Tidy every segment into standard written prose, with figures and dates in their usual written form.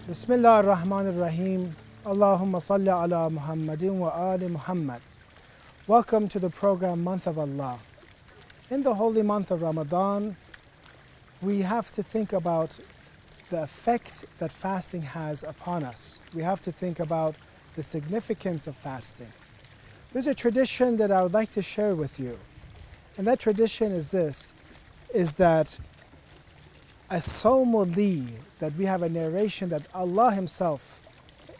Bismillah ar-Rahman ar-Rahim. Allahumma salli ala Muhammadin wa ali Muhammad. Welcome to the program Month of Allah. In the holy month of Ramadan, we have to think about the effect that fasting has upon us. We have to think about the significance of fasting. There's a tradition that I would like to share with you. And that tradition is this, is that as-sawmu li, that we have a narration that Allah Himself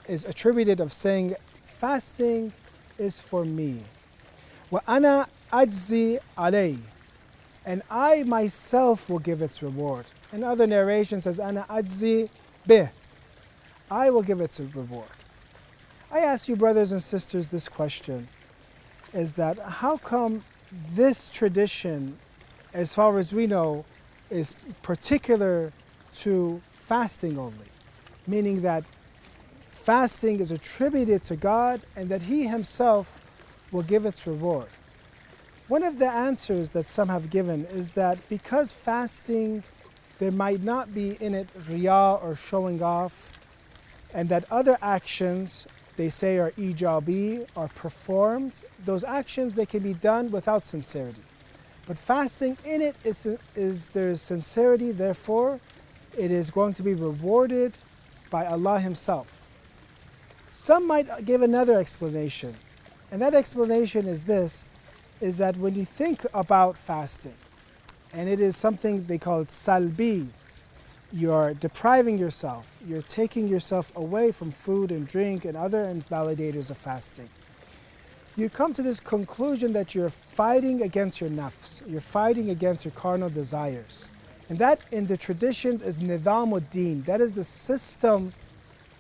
is attributed of saying, fasting is for me. Wa ana ajzi alay, and I myself will give its reward. In other narrations says, ana ajzi bih, I will give its reward. I ask you, brothers and sisters, this question, is that how come this tradition, as far as we know, is particular to fasting only, meaning that fasting is attributed to God and that He Himself will give its reward. One of the answers that some have given is that because fasting, there might not be in it riyah or showing off, and that other actions, they say, are ijabi, are performed, those actions, they can be done without sincerity. But fasting, in it is there's sincerity, therefore it is going to be rewarded by Allah Himself. Some might give another explanation, and that explanation is this, is that when you think about fasting, and it is something they call it salbi, you're depriving yourself, you're taking yourself away from food and drink and other invalidators of fasting. You come to this conclusion that you're fighting against your nafs, you're fighting against your carnal desires. And that in the traditions is nidhamuddin, that is the system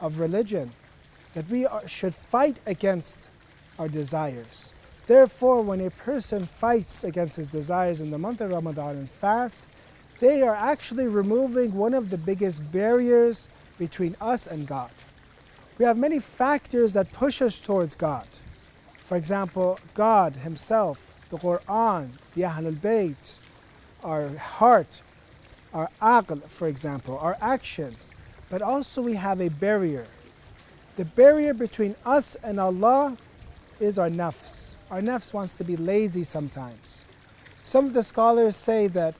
of religion, that we should fight against our desires. Therefore, when a person fights against his desires in the month of Ramadan and fasts, they are actually removing one of the biggest barriers between us and God. We have many factors that push us towards God. For example, God Himself, the Quran, the Ahlul Bayt, our heart, our aql, for example, our actions. But also we have a barrier. The barrier between us and Allah is our nafs. Our nafs wants to be lazy sometimes. Some of the scholars say that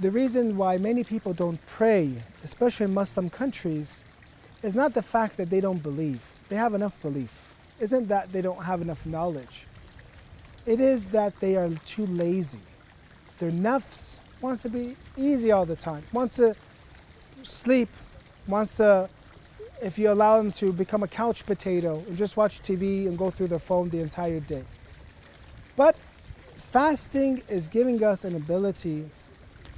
the reason why many people don't pray, especially in Muslim countries, is not the fact that they don't believe. They have enough belief. Isn't that they don't have enough knowledge. It is that they are too lazy. Their nafs wants to be easy all the time, wants to sleep, wants to, if you allow them to become a couch potato and just watch TV and go through their phone the entire day. But fasting is giving us an ability,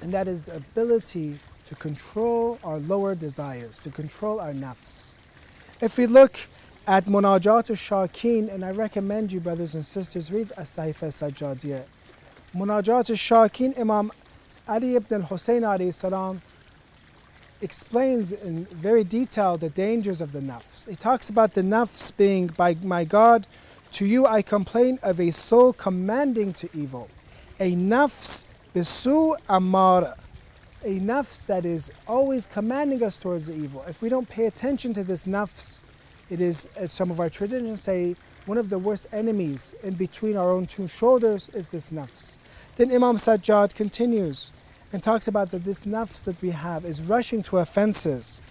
and that is the ability to control our lower desires, to control our nafs. If we look at Munajat al-Shakeen, and I recommend you, brothers and sisters, read As-Saifa Sajjadiyya. Munajat al-Shakeen, Imam Ali ibn al-Hussein alayhi salam explains in very detail the dangers of the nafs. He talks about the nafs being, by my God, to you I complain of a soul commanding to evil. A nafs bisu amara. A nafs that is always commanding us towards the evil. If we don't pay attention to this nafs, it is, as some of our traditions say, one of the worst enemies in between our own two shoulders is this nafs. Then Imam Sajjad continues and talks about that this nafs that we have is rushing to offenses.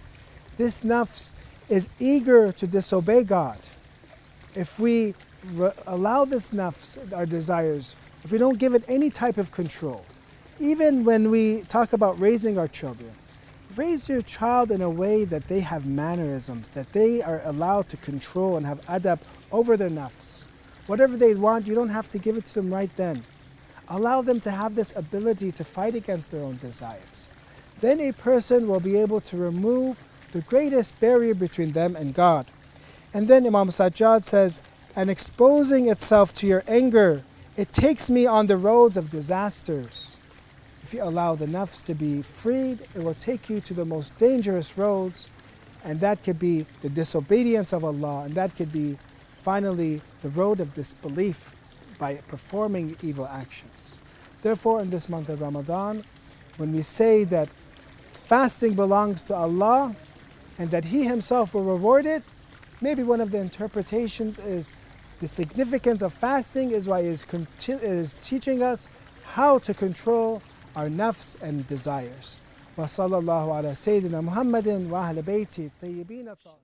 This nafs is eager to disobey God. If we allow this nafs, our desires, if we don't give it any type of control, even when we talk about raising our children, raise your child in a way that they have mannerisms, that they are allowed to control and have adab over their nafs. Whatever they want, you don't have to give it to them right then. Allow them to have this ability to fight against their own desires. Then a person will be able to remove the greatest barrier between them and God. And then Imam Sajjad says, and exposing itself to your anger, it takes me on the roads of disasters. If you allow the nafs to be freed, it will take you to the most dangerous roads, and that could be the disobedience of Allah, and that could be finally the road of disbelief by performing evil actions. Therefore, in this month of Ramadan, when we say that fasting belongs to Allah, and that He Himself will reward it. Maybe one of the interpretations is the significance of fasting is why it is teaching us how to control our nafs and desires. وصلى الله على سيدنا محمد وأهل بيته الطيبين الطاهرين.